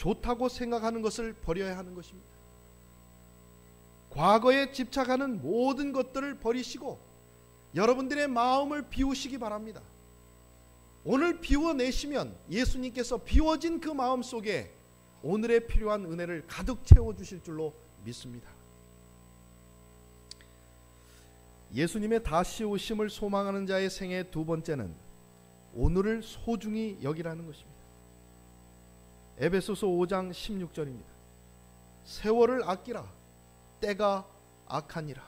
좋다고 생각하는 것을 버려야 하는 것입니다. 과거에 집착하는 모든 것들을 버리시고 여러분들의 마음을 비우시기 바랍니다. 오늘 비워내시면 예수님께서 비워진 그 마음 속에 오늘에 필요한 은혜를 가득 채워주실 줄로 믿습니다. 예수님의 다시 오심을 소망하는 자의 생애 두 번째는 오늘을 소중히 여기라는 것입니다. 에베소서 5장 16절입니다. 세월을 아끼라 때가 악하니라.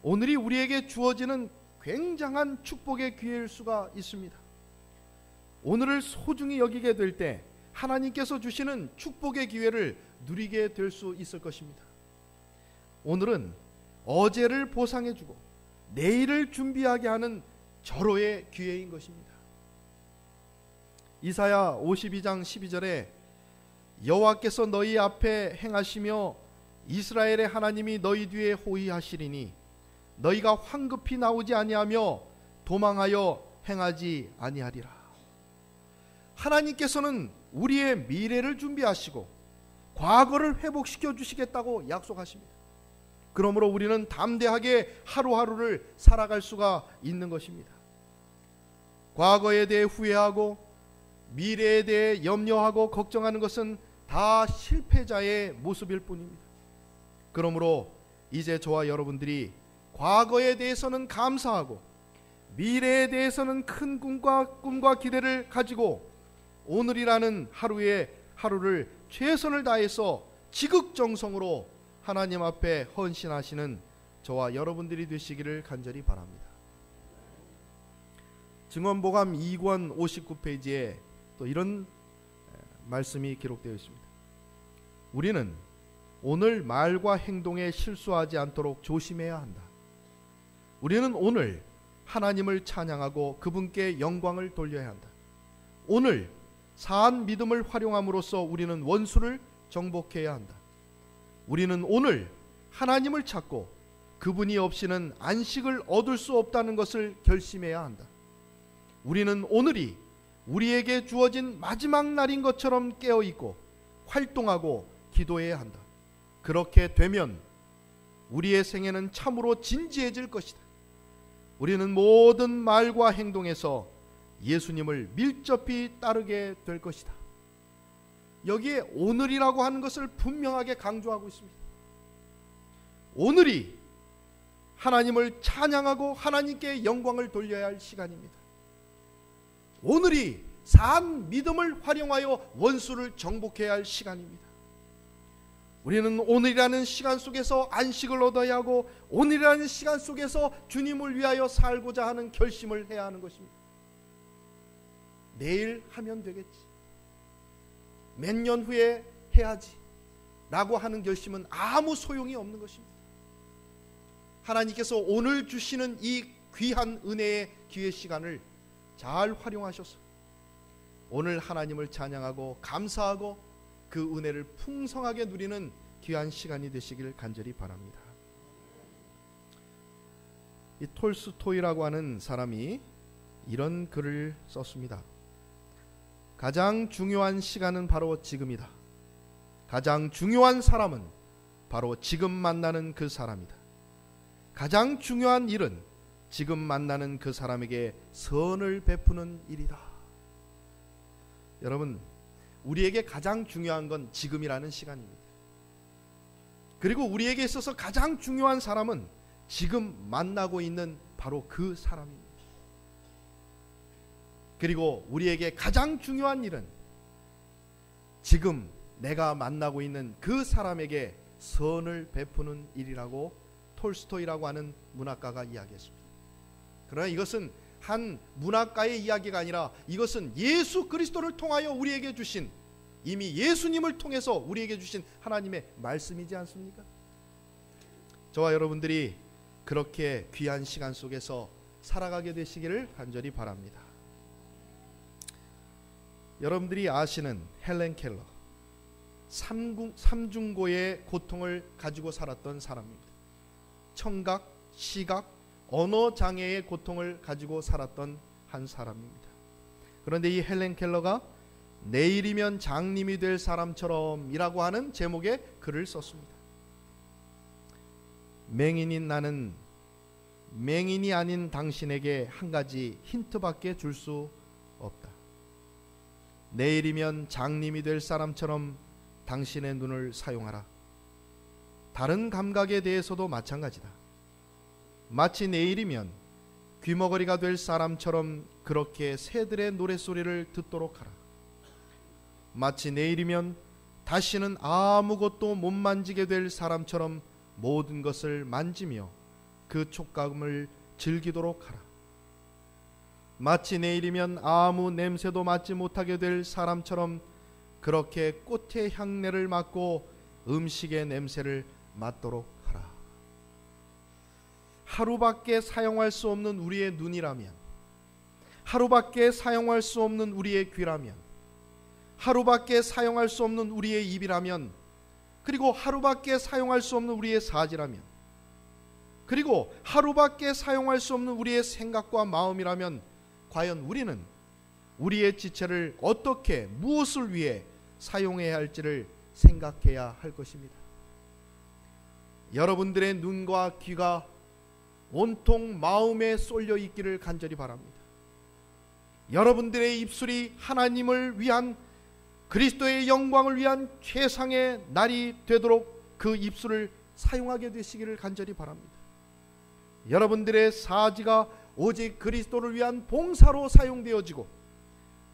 오늘이 우리에게 주어지는 굉장한 축복의 기회일 수가 있습니다. 오늘을 소중히 여기게 될 때 하나님께서 주시는 축복의 기회를 누리게 될 수 있을 것입니다. 오늘은 어제를 보상해주고 내일을 준비하게 하는 절호의 기회인 것입니다. 이사야 52장 12절에 여호와께서 너희 앞에 행하시며 이스라엘의 하나님이 너희 뒤에 호위하시리니 너희가 황급히 나오지 아니하며 도망하여 행하지 아니하리라. 하나님께서는 우리의 미래를 준비하시고 과거를 회복시켜 주시겠다고 약속하십니다. 그러므로 우리는 담대하게 하루하루를 살아갈 수가 있는 것입니다. 과거에 대해 후회하고 미래에 대해 염려하고 걱정하는 것은 다 실패자의 모습일 뿐입니다. 그러므로 이제 저와 여러분들이 과거에 대해서는 감사하고 미래에 대해서는 큰 꿈과 기대를 가지고 오늘이라는 하루를 최선을 다해서 지극정성으로 하나님 앞에 헌신하시는 저와 여러분들이 되시기를 간절히 바랍니다. 증언보감 2권 59페이지에 또 이런 말씀이 기록되어 있습니다. 우리는 오늘 말과 행동에 실수하지 않도록 조심해야 한다. 우리는 오늘 하나님을 찬양하고 그분께 영광을 돌려야 한다. 오늘 사한 믿음을 활용함으로써 우리는 원수를 정복해야 한다. 우리는 오늘 하나님을 찾고 그분이 없이는 안식을 얻을 수 없다는 것을 결심해야 한다. 우리는 오늘이 우리에게 주어진 마지막 날인 것처럼 깨어있고 활동하고 기도해야 한다. 그렇게 되면 우리의 생애는 참으로 진지해질 것이다. 우리는 모든 말과 행동에서 예수님을 밀접히 따르게 될 것이다. 여기에 오늘이라고 하는 것을 분명하게 강조하고 있습니다. 오늘이 하나님을 찬양하고 하나님께 영광을 돌려야 할 시간입니다. 오늘이 산 믿음을 활용하여 원수를 정복해야 할 시간입니다. 우리는 오늘이라는 시간 속에서 안식을 얻어야 하고 오늘이라는 시간 속에서 주님을 위하여 살고자 하는 결심을 해야 하는 것입니다. 내일 하면 되겠지, 몇 년 후에 해야지 라고 하는 결심은 아무 소용이 없는 것입니다. 하나님께서 오늘 주시는 이 귀한 은혜의 기회 시간을 잘 활용하셔서 오늘 하나님을 찬양하고 감사하고 그 은혜를 풍성하게 누리는 귀한 시간이 되시길 간절히 바랍니다. 이 톨스토이라고 하는 사람이 이런 글을 썼습니다. 가장 중요한 시간은 바로 지금이다. 가장 중요한 사람은 바로 지금 만나는 그 사람이다. 가장 중요한 일은 지금 만나는 그 사람에게 선을 베푸는 일이다. 여러분, 우리에게 가장 중요한 건 지금이라는 시간입니다. 그리고 우리에게 있어서 가장 중요한 사람은 지금 만나고 있는 바로 그 사람입니다. 그리고 우리에게 가장 중요한 일은 지금 내가 만나고 있는 그 사람에게 선을 베푸는 일이라고 톨스토이라고 하는 문학가가 이야기했습니다. 그러나 이것은 한 문학가의 이야기가 아니라 이것은 예수 그리스도를 통하여 우리에게 주신, 이미 예수님을 통해서 우리에게 주신 하나님의 말씀이지 않습니까? 저와 여러분들이 그렇게 귀한 시간 속에서 살아가게 되시기를 간절히 바랍니다. 여러분들이 아시는 헬렌 켈러, 삼중고의 고통을 가지고 살았던 사람입니다. 청각, 시각, 언어 장애의 고통을 가지고 살았던 한 사람입니다. 그런데 이 헬렌 켈러가 내일이면 장님이 될 사람처럼 이라고 하는 제목의 글을 썼습니다. 맹인인 나는 맹인이 아닌 당신에게 한 가지 힌트밖에 줄 수 없다. 내일이면 장님이 될 사람처럼 당신의 눈을 사용하라. 다른 감각에 대해서도 마찬가지다. 마치 내일이면 귀머거리가 될 사람처럼 그렇게 새들의 노랫소리를 듣도록 하라. 마치 내일이면 다시는 아무것도 못 만지게 될 사람처럼 모든 것을 만지며 그 촉감을 즐기도록 하라. 마치 내일이면 아무 냄새도 맡지 못하게 될 사람처럼 그렇게 꽃의 향내를 맡고 음식의 냄새를 맡도록 하라. 하루밖에 사용할 수 없는 우리의 눈이라면, 하루밖에 사용할 수 없는 우리의 귀라면, 하루밖에 사용할 수 없는 우리의 입이라면, 그리고 하루밖에 사용할 수 없는 우리의 사지라면, 그리고 하루밖에 사용할 수 없는 우리의 생각과 마음이라면 과연 우리는 우리의 지체를 어떻게 무엇을 위해 사용해야 할지를 생각해야 할 것입니다. 여러분들의 눈과 귀가 온통 마음에 쏠려 있기를 간절히 바랍니다. 여러분들의 입술이 하나님을 위한, 그리스도의 영광을 위한 최상의 날이 되도록 그 입술을 사용하게 되시기를 간절히 바랍니다. 여러분들의 사지가 오직 그리스도를 위한 봉사로 사용되어지고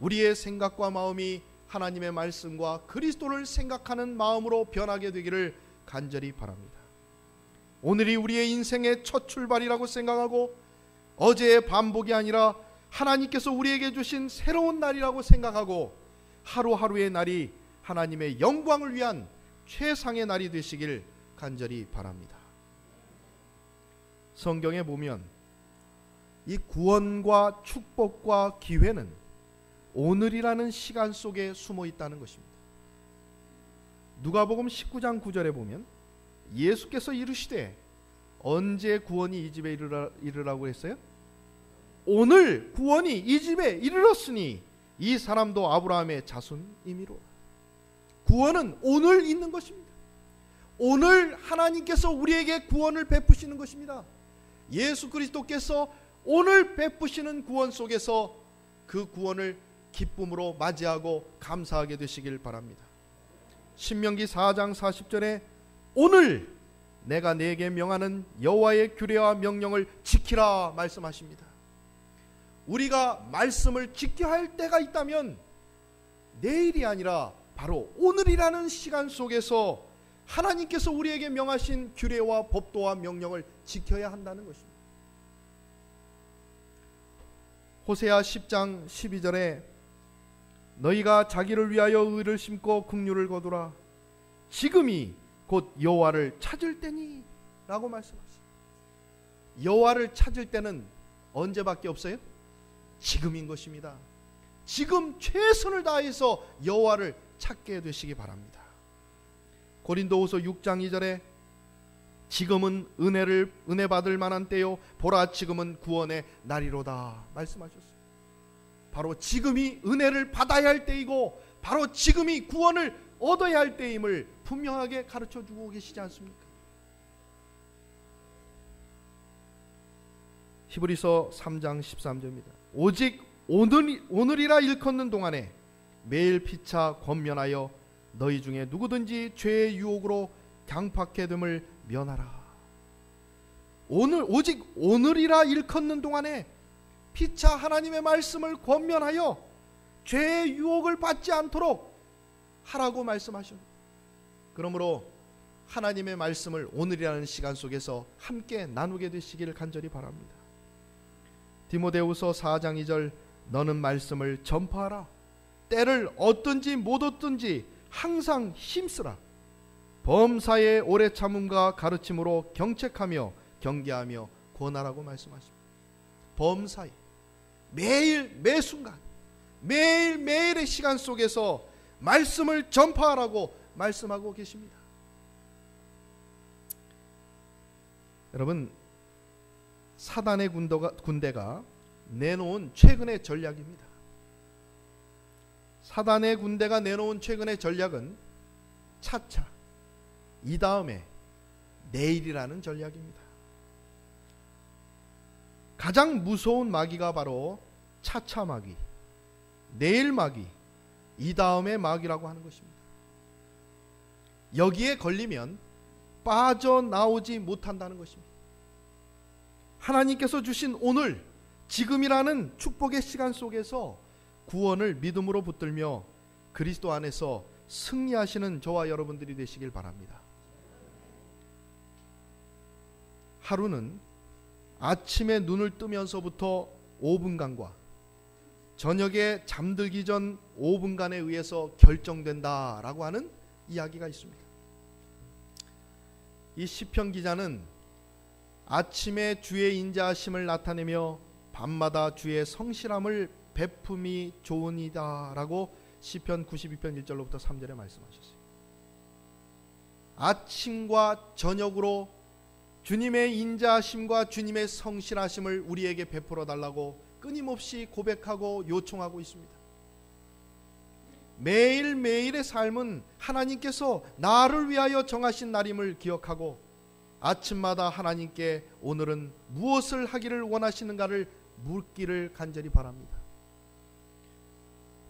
우리의 생각과 마음이 하나님의 말씀과 그리스도를 생각하는 마음으로 변하게 되기를 간절히 바랍니다. 오늘이 우리의 인생의 첫 출발이라고 생각하고 어제의 반복이 아니라 하나님께서 우리에게 주신 새로운 날이라고 생각하고 하루하루의 날이 하나님의 영광을 위한 최상의 날이 되시길 간절히 바랍니다. 성경에 보면 이 구원과 축복과 기회는 오늘이라는 시간 속에 숨어 있다는 것입니다. 누가복음 19장 9절에 보면 예수께서 이르시되 언제 구원이 이 집에 이르라고 했어요? 오늘 구원이 이 집에 이르렀으니 이 사람도 아브라함의 자손이미로라. 구원은 오늘 있는 것입니다. 오늘 하나님께서 우리에게 구원을 베푸시는 것입니다. 예수 그리스도께서 오늘 베푸시는 구원 속에서 그 구원을 기쁨으로 맞이하고 감사하게 되시길 바랍니다. 신명기 4장 40절에 오늘 내가 네게 명하는 여호와의 규례와 명령을 지키라 말씀하십니다. 우리가 말씀을 지켜야 할 때가 있다면 내일이 아니라 바로 오늘이라는 시간 속에서 하나님께서 우리에게 명하신 규례와 법도와 명령을 지켜야 한다는 것입니다. 호세아 10장 12절에 너희가 자기를 위하여 의를 심고 긍휼을 거두라. 지금이 곧 여호와를 찾을 때니 라고 말씀하십니다. 여호와를 찾을 때는 언제밖에 없어요? 지금인 것입니다. 지금 최선을 다해서 여호와를 찾게 되시기 바랍니다. 고린도후서 6장 2절에 지금은 은혜 받을 만한 때요 보라 지금은 구원의 날이로다 말씀하셨습니다. 바로 지금이 은혜를 받아야 할 때이고 바로 지금이 구원을 얻어야 할 때임을 분명하게 가르쳐주고 계시지 않습니까? 히브리서 3장 13절입니다. 오직 오늘이라 일컫는 동안에 매일 피차 권면하여 너희 중에 누구든지 죄의 유혹으로 강팍해 됨을 면하라. 오직 오늘이라 일컫는 동안에 피차 하나님의 말씀을 권면하여 죄의 유혹을 받지 않도록 하라고 말씀하십니다. 그러므로 하나님의 말씀을 오늘이라는 시간 속에서 함께 나누게 되시기를 간절히 바랍니다. 디모데후서 4장 2절 너는 말씀을 전파하라. 때를 얻든지 못 얻든지 항상 힘쓰라. 범사의 오래 참음과 가르침으로 경책하며 경계하며 권하라고 말씀하십니다. 범사에 매일 매순간 매일매일의 시간 속에서 말씀을 전파하라고 말씀하고 계십니다. 여러분, 사단의 군대가 내놓은 최근의 전략입니다. 사단의 군대가 내놓은 최근의 전략은 차차 이 다음에 내일이라는 전략입니다. 가장 무서운 마귀가 바로 차차 마귀, 내일 마귀, 이 다음의 마귀라고 하는 것입니다. 여기에 걸리면 빠져나오지 못한다는 것입니다. 하나님께서 주신 오늘, 지금이라는 축복의 시간 속에서 구원을 믿음으로 붙들며 그리스도 안에서 승리하시는 저와 여러분들이 되시길 바랍니다. 하루는 아침에 눈을 뜨면서부터 5분간과 저녁에 잠들기 전 5분간에 의해서 결정된다라고 하는 이야기가 있습니다. 이 시편 기자는 아침에 주의 인자하심을 나타내며 밤마다 주의 성실함을 베품이 좋으니다 라고 시편 92편 1절로부터 3절에 말씀하셨어요. 아침과 저녁으로 주님의 인자하심과 주님의 성실하심을 우리에게 베풀어 달라고 끊임없이 고백하고 요청하고 있습니다. 매일매일의 삶은 하나님께서 나를 위하여 정하신 날임을 기억하고 아침마다 하나님께 오늘은 무엇을 하기를 원하시는가를 묻기를 간절히 바랍니다.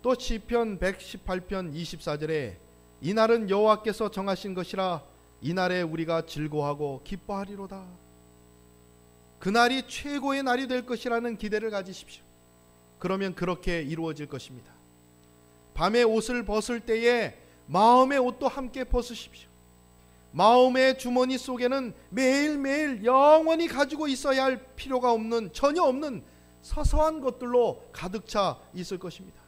또 시편 118편 24절에 이날은 여호와께서 정하신 것이라 이날에 우리가 즐거워하고 기뻐하리로다. 그날이 최고의 날이 될 것이라는 기대를 가지십시오. 그러면 그렇게 이루어질 것입니다. 밤에 옷을 벗을 때에 마음의 옷도 함께 벗으십시오. 마음의 주머니 속에는 매일매일 영원히 가지고 있어야 할 필요가 없는, 전혀 없는 사소한 것들로 가득 차 있을 것입니다.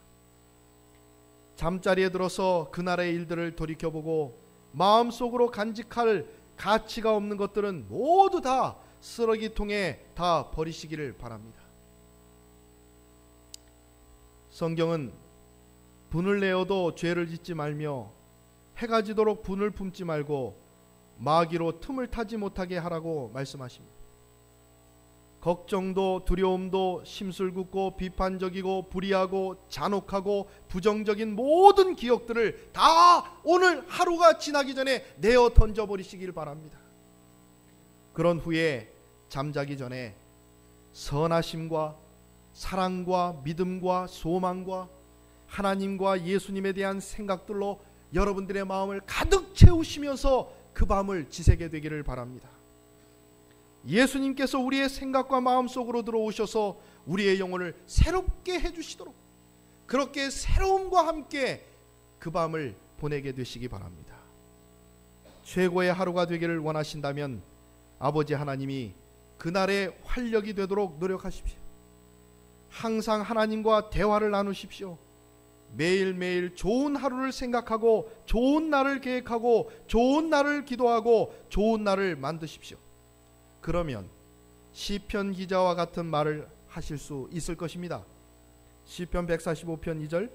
잠자리에 들어서 그날의 일들을 돌이켜보고 마음속으로 간직할 가치가 없는 것들은 모두 다 쓰레기통에 다 버리시기를 바랍니다. 성경은 분을 내어도 죄를 짓지 말며 해가 지도록 분을 품지 말고 마귀로 틈을 타지 못하게 하라고 말씀하십니다. 걱정도 두려움도 심술궂고 비판적이고 불의하고 잔혹하고 부정적인 모든 기억들을 다 오늘 하루가 지나기 전에 내어 던져버리시길 바랍니다. 그런 후에 잠자기 전에 선하심과 사랑과 믿음과 소망과 하나님과 예수님에 대한 생각들로 여러분들의 마음을 가득 채우시면서 그 밤을 지새게 되기를 바랍니다. 예수님께서 우리의 생각과 마음 속으로 들어오셔서 우리의 영혼을 새롭게 해주시도록 그렇게 새로움과 함께 그 밤을 보내게 되시기 바랍니다. 최고의 하루가 되기를 원하신다면 아버지 하나님이 그날의 활력이 되도록 노력하십시오. 항상 하나님과 대화를 나누십시오. 매일매일 좋은 하루를 생각하고 좋은 날을 계획하고 좋은 날을 기도하고 좋은 날을 만드십시오. 그러면 시편 기자와 같은 말을 하실 수 있을 것입니다. 시편 145편 2절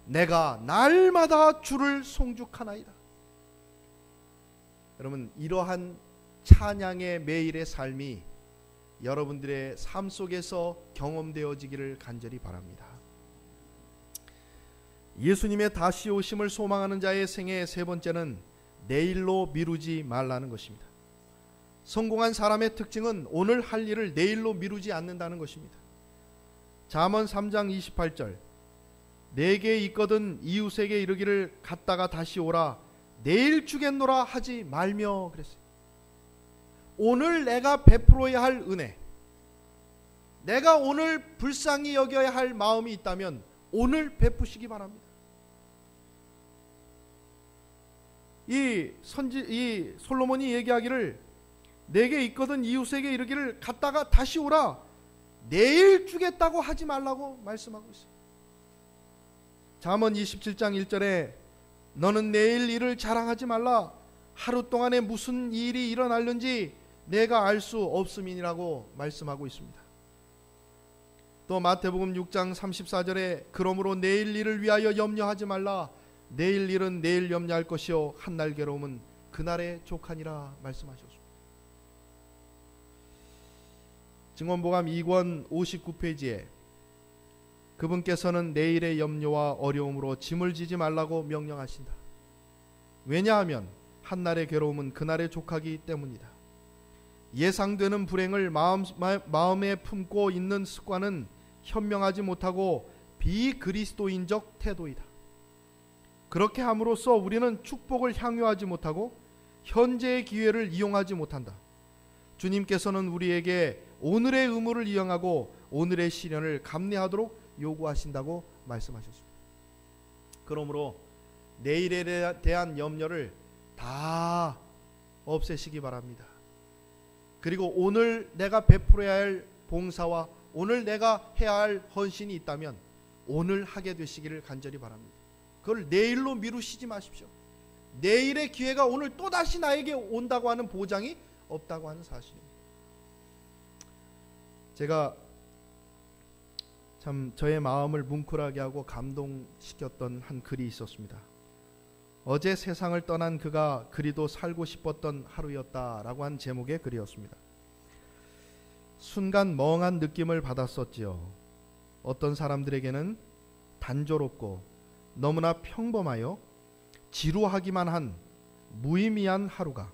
내가 날마다 주를 송축하나이다. 여러분, 이러한 찬양의 매일의 삶이 여러분들의 삶 속에서 경험되어지기를 간절히 바랍니다. 예수님의 다시 오심을 소망하는 자의 생애의 세 번째는 내일로 미루지 말라는 것입니다. 성공한 사람의 특징은 오늘 할 일을 내일로 미루지 않는다는 것입니다. 잠언 3장 28절 내게 있거든 이웃에게 이르기를 갔다가 다시 오라 내일 주겠노라 하지 말며 그랬어요. 오늘 내가 베풀어야 할 은혜, 내가 오늘 불쌍히 여겨야 할 마음이 있다면 오늘 베푸시기 바랍니다. 이 솔로몬이 얘기하기를 내게 있거든 이웃에게 이르기를 갔다가 다시 오라 내일 주겠다고 하지 말라고 말씀하고 있어요. 잠언 27장 1절에 너는 내일 일을 자랑하지 말라 하루 동안에 무슨 일이 일어날는지 내가 알 수 없음이니라고 말씀하고 있습니다. 또 마태복음 6장 34절에 그러므로 내일 일을 위하여 염려하지 말라 내일 일은 내일 염려할 것이요 한날 괴로움은 그날에 족하니라 말씀하셨습니다. 증언보감 2권 59페이지에 그분께서는 내일의 염려와 어려움으로 짐을 지지 말라고 명령하신다. 왜냐하면 한날의 괴로움은 그날의 족하기 때문이다. 예상되는 불행을 마음에 품고 있는 습관은 현명하지 못하고 비그리스도인적 태도이다. 그렇게 함으로써 우리는 축복을 향유하지 못하고 현재의 기회를 이용하지 못한다. 주님께서는 우리에게 오늘의 의무를 이행하고 오늘의 시련을 감내하도록 요구하신다고 말씀하셨습니다. 그러므로 내일에 대한 염려를 다 없애시기 바랍니다. 그리고 오늘 내가 베풀어야 할 봉사와 오늘 내가 해야 할 헌신이 있다면 오늘 하게 되시기를 간절히 바랍니다. 그걸 내일로 미루시지 마십시오. 내일의 기회가 오늘 또다시 나에게 온다고 하는 보장이 없다고 하는 사실입니다. 제가 참 저의 마음을 뭉클하게 하고 감동시켰던 한 글이 있었습니다. 어제 세상을 떠난 그가 그리도 살고 싶었던 하루였다라고 한 제목의 글이었습니다. 순간 멍한 느낌을 받았었지요. 어떤 사람들에게는 단조롭고 너무나 평범하여 지루하기만 한 무의미한 하루가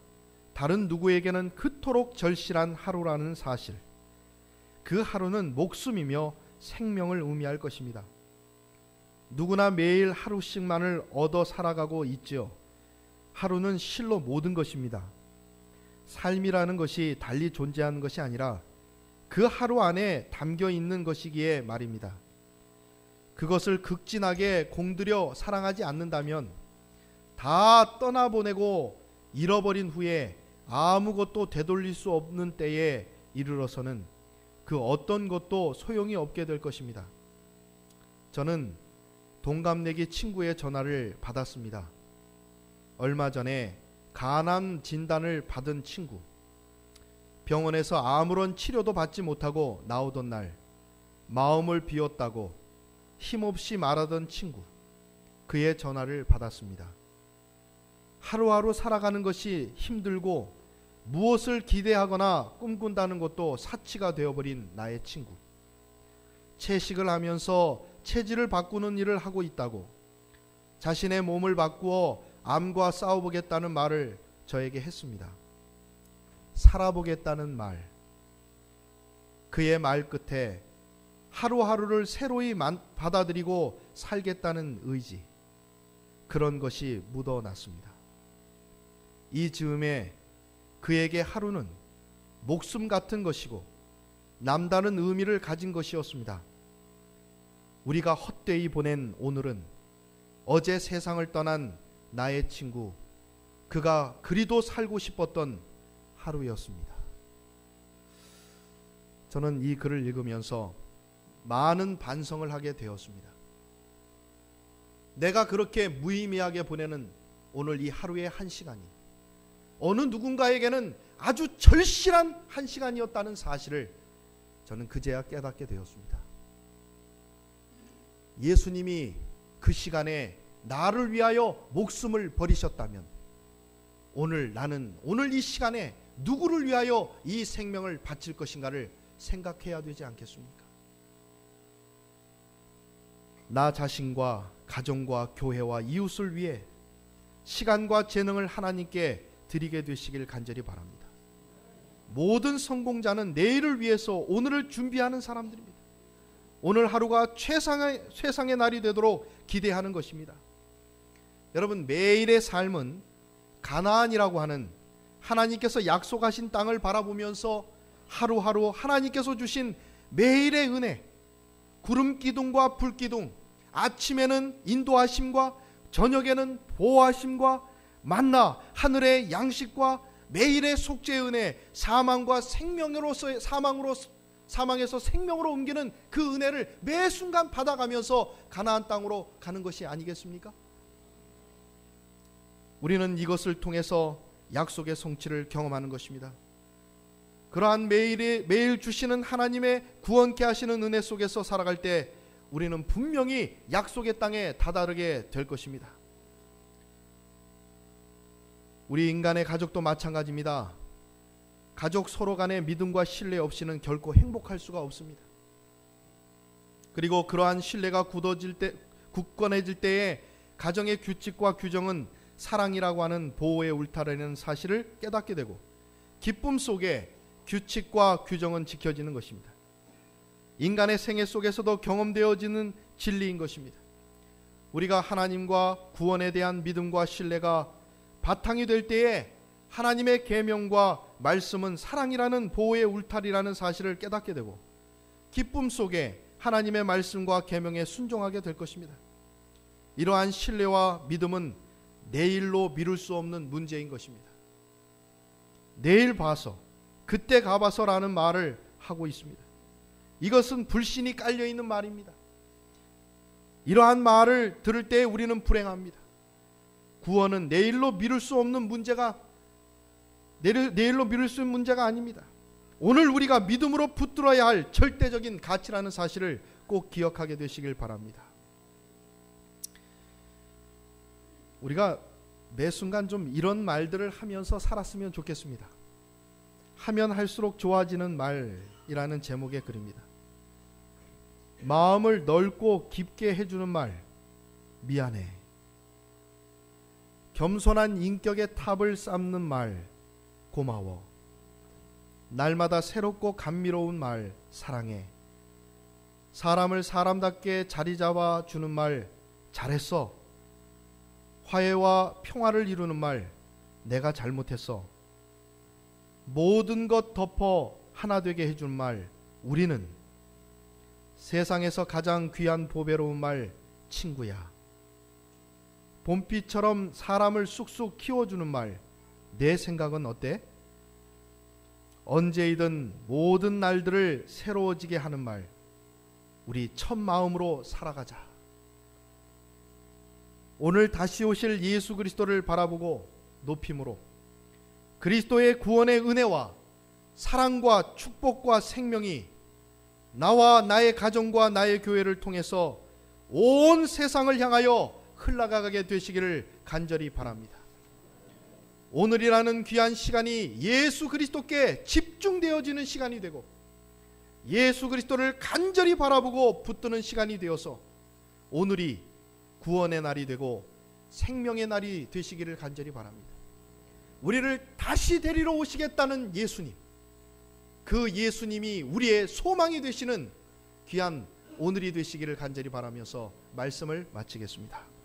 다른 누구에게는 그토록 절실한 하루라는 사실. 그 하루는 목숨이며 생명을 의미할 것입니다. 누구나 매일 하루씩만을 얻어 살아가고 있지요. 하루는 실로 모든 것입니다. 삶이라는 것이 달리 존재하는 것이 아니라 그 하루 안에 담겨 있는 것이기에 말입니다. 그것을 극진하게 공들여 사랑하지 않는다면 다 떠나보내고 잃어버린 후에 아무것도 되돌릴 수 없는 때에 이르러서는 그 어떤 것도 소용이 없게 될 것입니다. 저는 동갑내기 친구의 전화를 받았습니다. 얼마 전에 간암 진단을 받은 친구, 병원에서 아무런 치료도 받지 못하고 나오던 날 마음을 비웠다고 힘없이 말하던 친구, 그의 전화를 받았습니다. 하루하루 살아가는 것이 힘들고 무엇을 기대하거나 꿈꾼다는 것도 사치가 되어버린 나의 친구, 채식을 하면서 체질을 바꾸는 일을 하고 있다고, 자신의 몸을 바꾸어 암과 싸워보겠다는 말을 저에게 했습니다. 살아보겠다는 말, 그의 말 끝에 하루하루를 새로이 받아들이고 살겠다는 의지, 그런 것이 묻어났습니다. 이 즈음에 그에게 하루는 목숨 같은 것이고 남다른 의미를 가진 것이었습니다. 우리가 헛되이 보낸 오늘은 어제 세상을 떠난 나의 친구, 그가 그리도 살고 싶었던 하루였습니다. 저는 이 글을 읽으면서 많은 반성을 하게 되었습니다. 내가 그렇게 무의미하게 보내는 오늘 이 하루의 한 시간이 어느 누군가에게는 아주 절실한 한 시간이었다는 사실을 저는 그제야 깨닫게 되었습니다. 예수님이 그 시간에 나를 위하여 목숨을 버리셨다면 오늘 나는 오늘 이 시간에 누구를 위하여 이 생명을 바칠 것인가를 생각해야 되지 않겠습니까? 나 자신과 가정과 교회와 이웃을 위해 시간과 재능을 하나님께 드리게 되시길 간절히 바랍니다. 모든 성공자는 내일을 위해서 오늘을 준비하는 사람들입니다. 오늘 하루가 최상의 날이 되도록 기대하는 것입니다. 여러분, 매일의 삶은 가나안이라고 하는 하나님께서 약속하신 땅을 바라보면서 하루하루 하나님께서 주신 매일의 은혜, 구름 기둥과 불 기둥, 아침에는 인도하심과 저녁에는 보호하심과 만나 하늘의 양식과 매일의 속죄의 은혜, 사망에서 생명으로 옮기는 그 은혜를 매 순간 받아가면서 가나안 땅으로 가는 것이 아니겠습니까? 우리는 이것을 통해서 약속의 성취를 경험하는 것입니다. 그러한 매일 주시는 하나님의 구원케 하시는 은혜 속에서 살아갈 때 우리는 분명히 약속의 땅에 다다르게 될 것입니다. 우리 인간의 가족도 마찬가지입니다. 가족 서로 간의 믿음과 신뢰 없이는 결코 행복할 수가 없습니다. 그리고 그러한 신뢰가 굳건해질 때에 가정의 규칙과 규정은 사랑이라고 하는 보호의 울타리라는 사실을 깨닫게 되고, 기쁨 속에 규칙과 규정은 지켜지는 것입니다. 인간의 생애 속에서도 경험되어지는 진리인 것입니다. 우리가 하나님과 구원에 대한 믿음과 신뢰가 바탕이 될 때에 하나님의 계명과 말씀은 사랑이라는 보호의 울타리라는 사실을 깨닫게 되고, 기쁨 속에 하나님의 말씀과 계명에 순종하게 될 것입니다. 이러한 신뢰와 믿음은 내일로 미룰 수 없는 문제인 것입니다. 내일 봐서, 그때 가봐서라는 말을 하고 있습니다. 이것은 불신이 깔려있는 말입니다. 이러한 말을 들을 때 우리는 불행합니다. 구원은 내일로 미룰 수 없는 문제가, 내일로 미룰 수 있는 문제가 아닙니다. 오늘 우리가 믿음으로 붙들어야 할 절대적인 가치라는 사실을 꼭 기억하게 되시길 바랍니다. 우리가 매 순간 좀 이런 말들을 하면서 살았으면 좋겠습니다. 하면 할수록 좋아지는 말이라는 제목의 글입니다. 마음을 넓고 깊게 해주는 말, 미안해. 겸손한 인격의 탑을 쌓는 말, 고마워. 날마다 새롭고 감미로운 말, 사랑해. 사람을 사람답게 자리 잡아 주는 말, 잘했어. 화해와 평화를 이루는 말, 내가 잘못했어. 모든 것 덮어 하나 되게 해준 말, 우리는. 세상에서 가장 귀한 보배로운 말, 친구야. 봄비처럼 사람을 쑥쑥 키워주는 말, 내 생각은 어때? 언제이든 모든 날들을 새로워지게 하는 말, 우리 첫 마음으로 살아가자. 오늘 다시 오실 예수 그리스도를 바라보고 높임으로 그리스도의 구원의 은혜와 사랑과 축복과 생명이 나와 나의 가정과 나의 교회를 통해서 온 세상을 향하여 흘러가게 되시기를 간절히 바랍니다. 오늘이라는 귀한 시간이 예수 그리스도께 집중되어지는 시간이 되고, 예수 그리스도를 간절히 바라보고 붙드는 시간이 되어서 오늘이 구원의 날이 되고 생명의 날이 되시기를 간절히 바랍니다. 우리를 다시 데리러 오시겠다는 예수님, 그 예수님이 우리의 소망이 되시는 귀한 오늘이 되시기를 간절히 바라면서 말씀을 마치겠습니다.